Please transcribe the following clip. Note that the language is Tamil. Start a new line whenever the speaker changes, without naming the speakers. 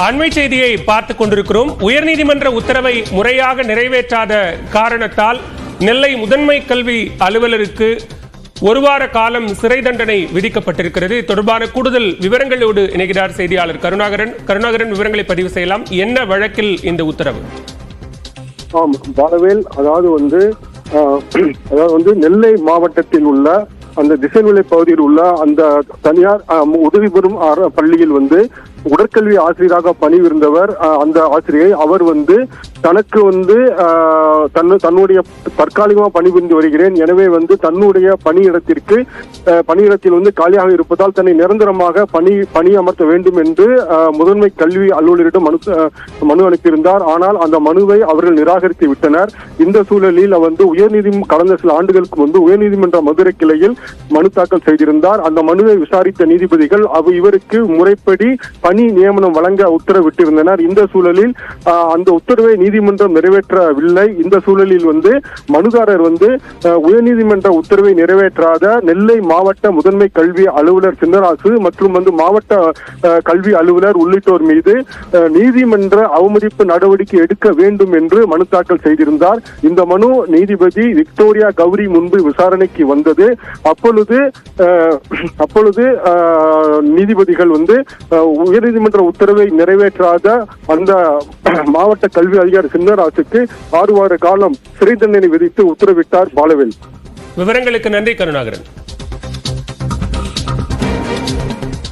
அண்மை செய்தியை பார்த்துக் கொண்டிருக்கிறோம். உயர்நீதிமன்ற உத்தரவை முறையாக நிறைவேற்றாத காரணத்தால் நெல்லை முதன்மை கல்வி அலுவலருக்கு ஒரு வார காலம் சிறை தண்டனை விதிக்கப்பட்டிருக்கிறது. தொடர்பான கூடுதல் விவரங்களோடு இணைகிறார் செய்தியாளர் கருணாகரன். விவரங்களை பதிவு செய்யலாம். என்ன வழக்கில் இந்த உத்தரவு?
பாலவேல், அதாவது நெல்லை மாவட்டத்தில் உள்ள அந்த திசைநிலை பகுதியில் உள்ள அந்த தனியார் உதவி பெறும் பள்ளியில் உடற்கல்வி ஆசிரியராக பணிபுரிந்தவர். அந்த ஆசிரியை அவர் தனக்கு தன்னுடைய தற்காலிகமாக பணிபுரிந்து வருகிறேன், எனவே தன்னுடைய பணியிடத்தில் காலியாக இருப்பதால் தன்னை நிரந்தரமாக பணி அமர்த்த வேண்டும் என்று முதன்மை கல்வி அலுவலரிடம் மனு அனுப்பியிருந்தார். ஆனால் அந்த மனுவை அவர்கள் நிராகரித்து விட்டனர். இந்த சூழலில் கடந்த சில ஆண்டுகளுக்கு உயர்நீதிமன்ற மதுரை கிளையில் மனு தாக்கல் செய்திருந்தார். அந்த மனுவை விசாரித்த நீதிபதிகள் இவருக்கு முறைப்படி பணி நியமனம் வழங்க உத்தரவிட்டிருந்தனர். இந்த சூழலில் அந்த உத்தரவை நீதிமன்றம் நிறைவேற்றவில்லை. இந்த சூழலில் மனுதாரர் உயர்நீதிமன்ற உத்தரவை நிறைவேற்றாத நெல்லை மாவட்ட முதன்மை கல்வி அலுவலர் சின்னராசு மற்றும் மாவட்ட கல்வி அலுவலர் உள்ளிட்டோர் மீது நீதிமன்ற அவமதிப்பு நடவடிக்கை எடுக்க வேண்டும் என்று மனு தாக்கல் செய்திருந்தார். இந்த மனு நீதிபதி விக்டோரியா கௌரி முன்பு விசாரணைக்கு வந்தது. அப்பொழுது நீதிபதிகள் உயர்நீதிமன்ற உத்தரவை நிறைவேற்றாத அந்த மாவட்ட கல்வி அதிகாரி சின்னராசுக்கு 6 வார காலம் சிறை தண்டனை விதித்து உத்தரவிட்டார். பாலவேல்,
விவரங்களுக்கு நன்றி கருணாகரன்.